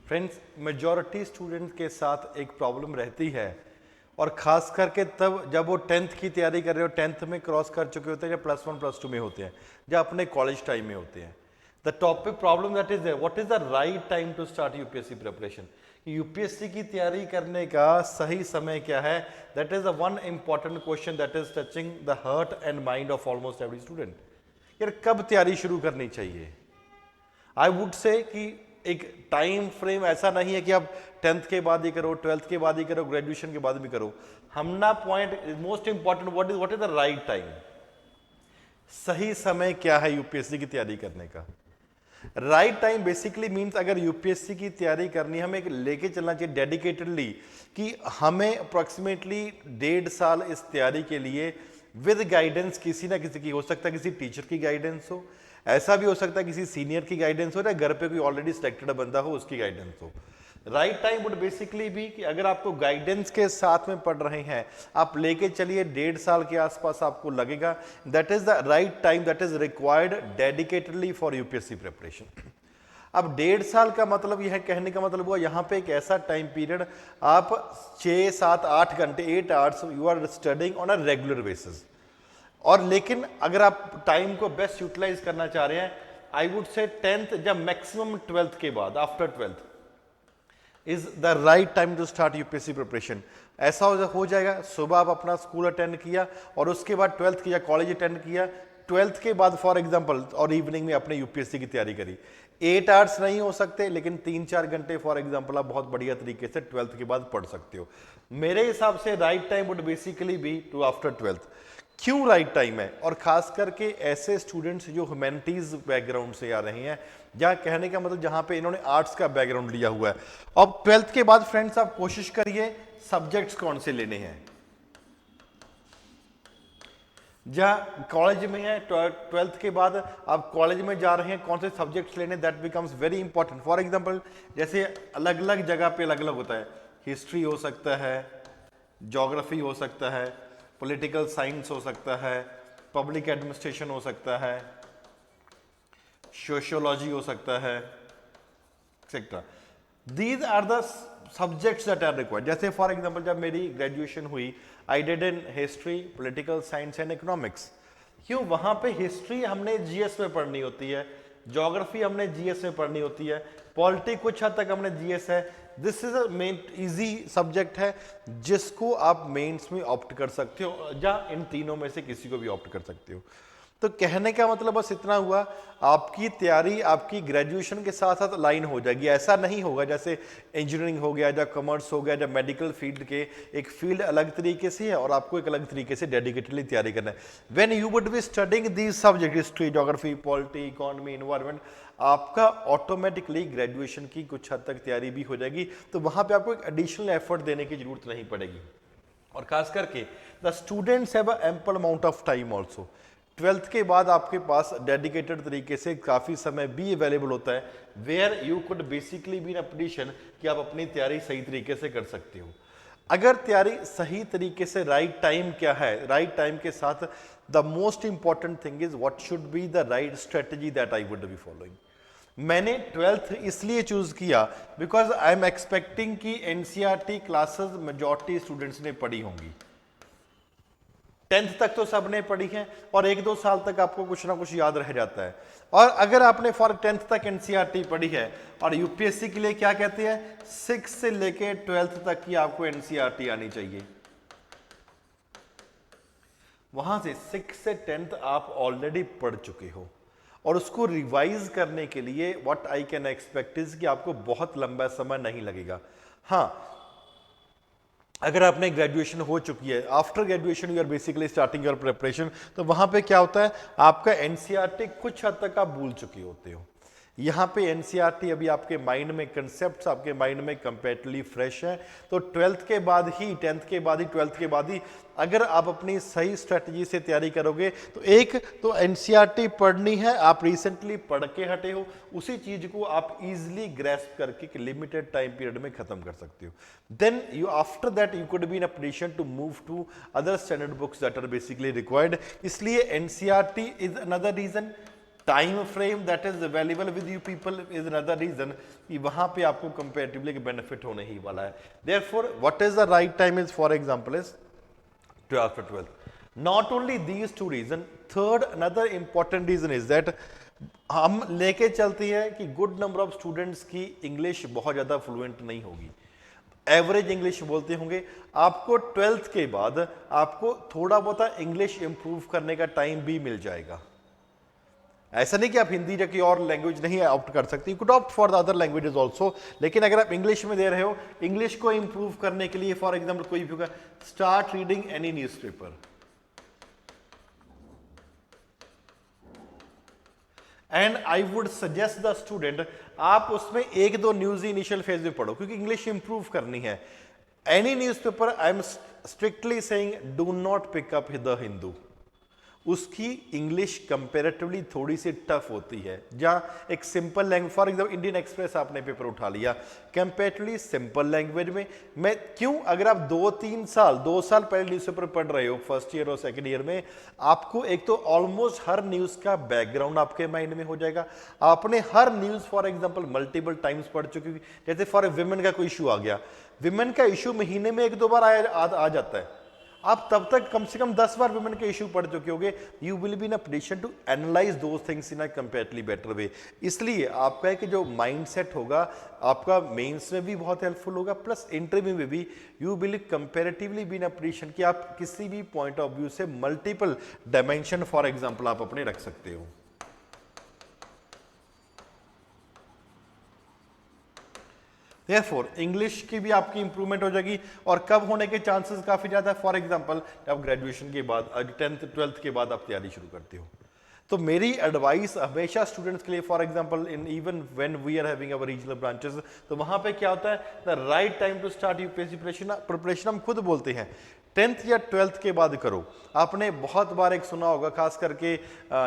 Friends, majority student के साथ एक प्रॉब्लम रहती है, और खास करके तब जब वो 10th की तैयारी कर रहे हो, 10th में क्रॉस कर चुके होते हैं, या +1 +2 में होते हैं, या अपने कॉलेज टाइम में होते हैं। The topic problem that is what is the right time to start UPSC preparation. UPSC की तैयारी करने का सही समय क्या है? That is the one important question that is touching the heart and mind of almost every student. यार, कब तैयारी शुरू करनी चाहिए? आई वुड से कि एक टाइम फ्रेम ऐसा नहीं है कि आप 10th के बाद ही करो, 12th के बाद ही करो, ग्रेजुएशन के बाद भी करो। हमना point most important what is the right time. सही समय क्या है यूपीएससी की तैयारी करने का? राइट टाइम बेसिकली मीन्स अगर यूपीएससी की तैयारी करनी, हमें एक लेके चलना चाहिए डेडिकेटेडली कि हमें अप्रोक्सीमेटली 1.5 साल इस तैयारी के लिए विद गाइडेंस किसी ना किसी की, हो सकता है किसी टीचर की गाइडेंस हो, ऐसा भी हो सकता है किसी सीनियर की गाइडेंस हो, या घर पे कोई ऑलरेडी सिलेक्टेड बंदा हो उसकी गाइडेंस हो। राइट टाइम वुड बेसिकली भी कि अगर आपको गाइडेंस के साथ में पढ़ रहे हैं, आप लेके चलिए 1.5 साल के आसपास आपको लगेगा। That is the right time that is required dedicatedly for UPSC preparation. अब 1.5 साल का मतलब यह कहने का मतलब हुआ यहां पे एक ऐसा टाइम पीरियड, आप 6 7 8 घंटे 8 hours you are studying on a regular basis. और लेकिन अगर आप टाइम को बेस्ट यूटिलाइज करना चाह रहे हैं, आई वुड से 10th या मैक्सिमम 12th के बाद, after 12th is the right time to start UPSC preparation. ऐसा हो जाएगा, सुबह आप अपना स्कूल अटेंड किया और उसके बाद 12th किया, कॉलेज अटेंड किया, 12th के बाद फॉर एग्जांपल और इवनिंग में अपने यूपीएससी की तैयारी करी। 8 आवर्स नहीं हो सकते, लेकिन 3-4 घंटे फॉर एग्जांपल आप बहुत बढ़िया तरीके से 12th के बाद पढ़ सकते हो। मेरे हिसाब से right time would basically be to after 12th। क्यों राइट टाइम है? और खास करके ऐसे स्टूडेंट्स जो ह्यूमैनिटीज बैकग्राउंड से आ रहे हैं, या कहने का मतलब जहां पे इन्होंने आर्ट्स का बैकग्राउंड लिया हुआ है। अब 12th के बाद फ्रेंड्स आप कोशिश करिए सब्जेक्ट्स कौन से लेने हैं। जहां कॉलेज में है, 12th के बाद आप कॉलेज में जा रहे हैं, कौन से सब्जेक्ट्स लेने, that becomes very important. For example जैसे अलग अलग जगह पे अलग अलग होता है, हिस्ट्री हो सकता है, ज्योग्राफी हो सकता है, पॉलिटिकल साइंस हो सकता है, पब्लिक एडमिनिस्ट्रेशन हो सकता है, सोशियोलॉजी हो सकता है, etcetera. These are the subjects that are required. जैसे फॉर एग्जांपल जब मेरी ग्रेजुएशन हुई, I did in history, political science and economics. क्यों? वहां पे हिस्ट्री हमने जीएस में पढ़नी होती है, ज्योग्राफी हमने जीएस में पढ़नी होती है, पॉलिटी कुछ हद तक हमने जीएस है। This is a main easy subject है जिसको आप मेंस में ऑप्ट कर सकते हो, या इन तीनों में से किसी को भी ऑप्ट कर सकते हो। तो कहने का मतलब बस इतना हुआ, आपकी तैयारी आपकी ग्रेजुएशन के साथ साथ लाइन हो जाएगी। ऐसा नहीं होगा जैसे इंजीनियरिंग हो गया, या कॉमर्स हो गया, या मेडिकल फील्ड के एक फील्ड अलग तरीके से है और आपको एक अलग तरीके से डेडिकेटेडली तैयारी करना है। When you would be studying these subject, history, geography, polity, economy, environment, आपका ऑटोमेटिकली ग्रेजुएशन की कुछ हद तक तैयारी भी हो जाएगी। तो वहां पे आपको एक एडिशनल एफर्ट देने की जरूरत नहीं पड़ेगी। और खास करके the students have a ample amount of time also. 12th के बाद आपके पास डेडिकेटेड तरीके से काफी समय भी अवेलेबल होता है, where you could basically be in a position कि आप अपनी तैयारी सही तरीके से कर सकते हो। अगर तैयारी सही तरीके से, राइट टाइम क्या है, राइट टाइम के साथ the most important thing is what should be the right strategy that I would be following. मैंने 12th इसलिए चूज किया बिकॉज आई एम एक्सपेक्टिंग कि एनसीईआरटी क्लासेस मेजॉरिटी स्टूडेंट्स ने पढ़ी होंगी। 10th तक तो सबने पढ़ी है, और 1-2 साल तक आपको कुछ ना कुछ याद रह जाता है। और अगर आपने फॉर 10th तक एनसीईआरटी पढ़ी है, और यूपीएससी के लिए क्या कहते हैं, 6 से लेके 12th तक की आपको एनसीईआरटी आनी चाहिए। वहां से 6 से 10th आप ऑलरेडी पढ़ चुके हो, और उसको रिवाइज करने के लिए what I can expect is कि आपको बहुत लंबा समय नहीं लगेगा। हाँ, अगर आपने ग्रेजुएशन हो चुकी है, after graduation you are basically starting your preparation, तो वहां पे क्या होता है, आपका एनसीईआरटी कुछ हद तक आप भूल चुके होते हो। यहाँ पे एनसीईआरटी अभी आपके माइंड में, कंसेप्ट्स आपके माइंड में कंपेरेटिवली फ्रेश है। तो 12th के बाद ही, 10th के बाद ही, 12th के बाद ही अगर आप अपनी सही स्ट्रेटजी से तैयारी करोगे, तो एक तो एनसीईआरटी पढ़नी है, आप रिसेंटली पढ़ के हटे हो, उसी चीज को आप इजिली ग्रेस्प करके लिमिटेड टाइम पीरियड में खत्म कर सकते हो। Then you after that you could be in a position to move to other standard books that are basically required. इसलिए NCERT is another reason. Time frame that is available with you people is another reason कि वहां पे आपको comparatively benefit होने ही वाला है. Therefore what is the right time is for example is 12th to 12th. Not only these two reasons, third another important reason is that हम लेके चलते हैं कि गुड नंबर ऑफ स्टूडेंट्स की इंग्लिश बहुत ज़्यादा फ्लुएंट नहीं होगी, एवरेज इंग्लिश बोलते होंगे. आपको 12th के बाद आपको थोड़ा बहुत इंग्लिश इंप्रूव करने का टाइम भी मिल जाएगा. ऐसा नहीं कि आप हिंदी या कोई और लैंग्वेज नहीं ऑप्ट कर सकते, you could opt for the other languages also. लेकिन अगर आप इंग्लिश में दे रहे हो, इंग्लिश को इंप्रूव करने के लिए फॉर एग्जाम्पल कोई भी होगा, start reading any newspaper and I would suggest the student आप उसमें एक दो न्यूज इनिशियल फेज में पढ़ो, क्योंकि इंग्लिश इंप्रूव करनी है. Any newspaper I am strictly saying do not pick up the Hindu. उसकी इंग्लिश कंपेरेटिवली थोड़ी सी टफ होती है. जहाँ एक simple language, for example Indian express आपने पेपर उठा लिया, कंपेरेटिवली सिंपल लैंग्वेज में मैं क्यों, अगर आप 2 साल पहले न्यूज़पेपर पढ़ रहे हो फर्स्ट ईयर और सेकंड ईयर में, आपको एक तो ऑलमोस्ट हर न्यूज़ का बैकग्राउंड आपके माइंड में हो जाएगा. आपने हर news for example multiple times पढ़ चुकी हुई. जैसे फॉर विमेन का कोई इशू आ गया, विमेन का इशू महीने में 1-2 बार आ जाता है, आप तब तक कम से कम 10 बार वुमेन के इशू पढ़ चुके होगे. You will be in a position to analyse those things in a comparatively better way. इसलिए आपका है कि जो माइंडसेट होगा आपका मेंस में भी बहुत हेल्पफुल होगा, प्लस इंटरव्यू में भी you will comparatively B in a position कि आप किसी भी पॉइंट ऑफ व्यू से मल्टीपल डायमेंशन फॉर एग्जाम्पल आप अपने रख सकते हो. देयरफॉर इंग्लिश की भी आपकी इंप्रूवमेंट हो जाएगी. और कब होने के चांसेस काफी ज्यादा है, फॉर एग्जांपल आप ग्रेजुएशन के बाद 10th 12th के बाद आप तैयारी शुरू करते हो. तो मेरी एडवाइस हमेशा स्टूडेंट्स के लिए, for example in even when we are having our regional branches, तो वहां पे क्या होता है, the right time to start UPSC preparation हम खुद बोलते हैं 10th या 12th के बाद करो. आपने बहुत बार एक सुना होगा, खास करके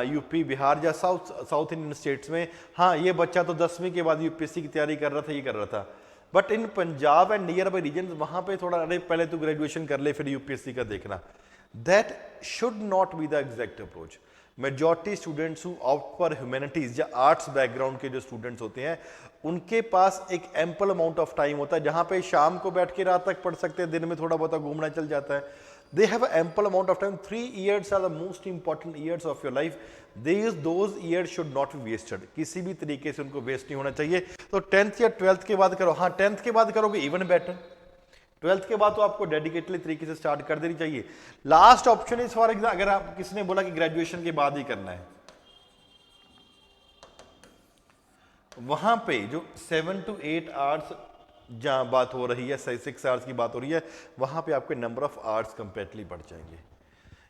यूपी, बिहार या साउथ इंडियन स्टेट्स में, हाँ ये बच्चा तो 10वीं के बाद यूपीएससी की तैयारी कर रहा था, ये कर रहा था. But in Punjab and nearby region वहां पे थोड़ा, अरे पहले तो ग्रेजुएशन कर ले फिर यूपीएससी का देखना. That should not be the exact approach. Majority students who opt for humanities या आर्ट्स बैकग्राउंड के जो स्टूडेंट्स होते हैं, उनके पास एक एम्पल अमाउंट ऑफ टाइम होता है जहां पे शाम को बैठ के रात तक पढ़ सकते हैं, दिन में थोड़ा बहुत घूमना चल जाता है. They have an ample amount of time. 3 years are the most important years of your life. Those years should not be wasted. किसी भी तरीके से उनको वेस्ट नहीं होना चाहिए. तो 10th या 12th के बाद करो. हाँ 10th के बाद करोगे इवन बेटर. 12th के बाद तो आपको डेडिकेटली तरीके से स्टार्ट कर देनी चाहिए. Last option is for example, अगर आप किसी ने बोला कि ग्रेजुएशन के बाद ही करना है, वहां पे जो 7 to 8 आवर्स जहां बात हो रही है, 6 आवर्स की बात हो रही है, वहां पे आपके नंबर ऑफ आवर्स कंपेरेटिवली बढ़ जाएंगे.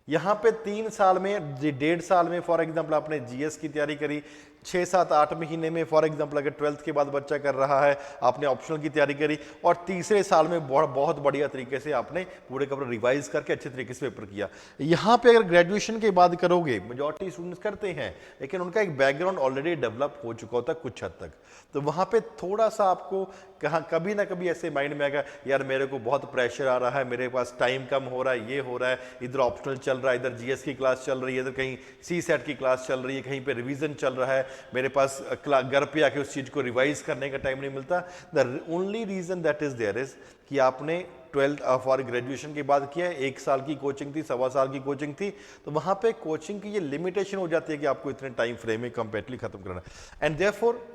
यहाँ पे 3 साल में, 1.5 साल में फॉर एग्जांपल आपने जीएस की तैयारी करी, 6-7-8 महीने में फॉर एग्जांपल अगर 12th के बाद बच्चा कर रहा है, आपने ऑप्शनल की तैयारी करी, और तीसरे साल में बहुत बढ़िया तरीके से आपने पूरे का पूरा रिवाइज करके अच्छे तरीके से पेपर किया. यहाँ पे अगर ग्रेजुएशन के बाद करोगे, मेजॉरिटी स्टूडेंट्स करते हैं, लेकिन उनका एक बैकग्राउंड ऑलरेडी डेवलप हो चुका होता है कुछ हद तक, तो वहाँ पे थोड़ा सा आपको कहाँ कभी ना कभी ऐसे माइंड में आएगा, यार मेरे को बहुत प्रेशर आ रहा है, मेरे पास टाइम कम हो रहा है, ये हो रहा है, इधर ऑप्शनल चल रहा है, इधर जीएस की क्लास चल रही है, इधर कहीं सीसेट की क्लास चल रही है, कहीं पे रिवीजन चल रहा है, मेरे पास घर पे आके उस चीज़ को रिवाइज करने का टाइम नहीं मिलता. The only reason that is there is कि आपने 12th फॉर ग्रेजुएशन के बाद किया, 1 साल की कोचिंग थी, 1.25 साल की कोचिंग थी, तो वहाँ पे कोचिंग की ये लिमिटेशन हो जाती है कि आपको इतने टाइम फ्रेम में कंप्लीटली खत्म करना है. एंड देयरफॉर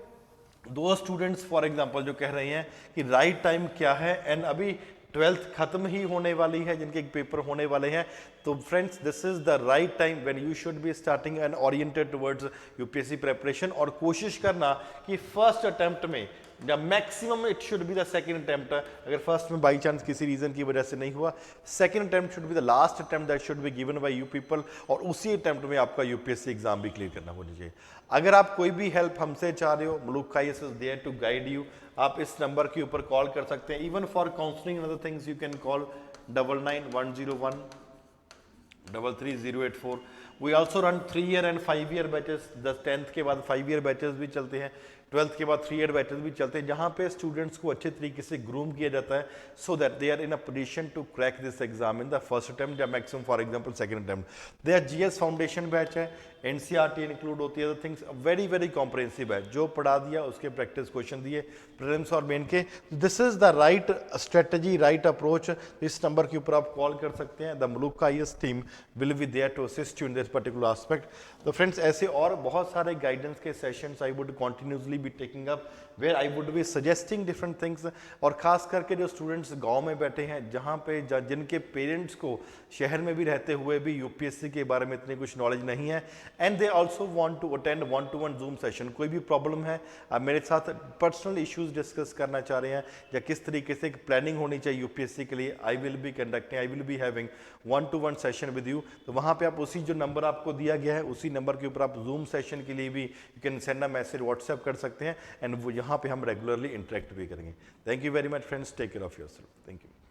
दो स्टूडेंट्स फॉर एग्जांपल जो कह रहे हैं कि राइट टाइम क्या है, एंड अभी 12th खत्म ही होने वाली है, जिनके पेपर होने वाले हैं, तो friends this is the right time when you should be starting and oriented towards UPSC preparation. और कोशिश करना कि फर्स्ट अटेम्प्ट में, या maximum it should be the second attempt, अगर फर्स्ट में बाई चांस किसी रीजन की वजह से नहीं हुआ, second attempt should be the last attempt that should be given by you people, और उसी अटेम्प्ट में आपका यूपीएससी एग्जाम भी क्लियर करना होना चाहिए. अगर आप कोई भी हेल्प हमसे चाह रहे हो, Malook IAS is there to guide you. आप इस नंबर के ऊपर कॉल कर सकते हैं. Even for counselling and other things you can call 99-101 33084. We also run 3 year and 5 year batches. 10th के बाद 5 year बैचेस भी चलते हैं. 12th के बाद 3 ईयर बैचेस भी चलते हैं जहाँ पे स्टूडेंट्स को अच्छे तरीके से ग्रूम किया जाता है so that they are in a position to crack this exam in the first attempt या maximum for example second attempt. They are GS foundation batch है, एनसीईआरटी इंक्लूड होती है, things very very comprehensive batch, जो पढ़ा दिया उसके practice question दिए prelims और मेन के। This is the right strategy, right approach. इस नंबर के ऊपर आप कॉल कर सकते हैं। The Maluka IAS team will be there to assist you in this particular aspect. तो फ्रेंड्स ऐसे और बहुत सारे गाइडेंस के sessions I would continuously be taking up where I would be suggesting different things. और खास करके जो स्टूडेंट्स गांव में बैठे हैं, जहां पे जिनके पेरेंट्स को शहर में भी रहते हुए भी यूपीएससी के बारे में इतनी कुछ नॉलेज नहीं है and they also want to attend 1-to-1 Zoom session. कोई भी प्रॉब्लम है, आप मेरे साथ पर्सनल इश्यूज डिस्कस करना चाह रहे हैं या किस तरीके से एक प्लानिंग होनी चाहिए यूपीएससी के लिए, I will be having 1-to-1 session with you. तो वहां पे आप उसी जो नंबर आपको दिया गया है उसी नंबर के ऊपर आप जूम सेशन के लिए भी you can send a message, WhatsApp कर सकते हैं एंड वो यहाँ पे हम रेगुलरली इंटरेक्ट भी करेंगे। Thank you very much friends, take care of yourself, thank you.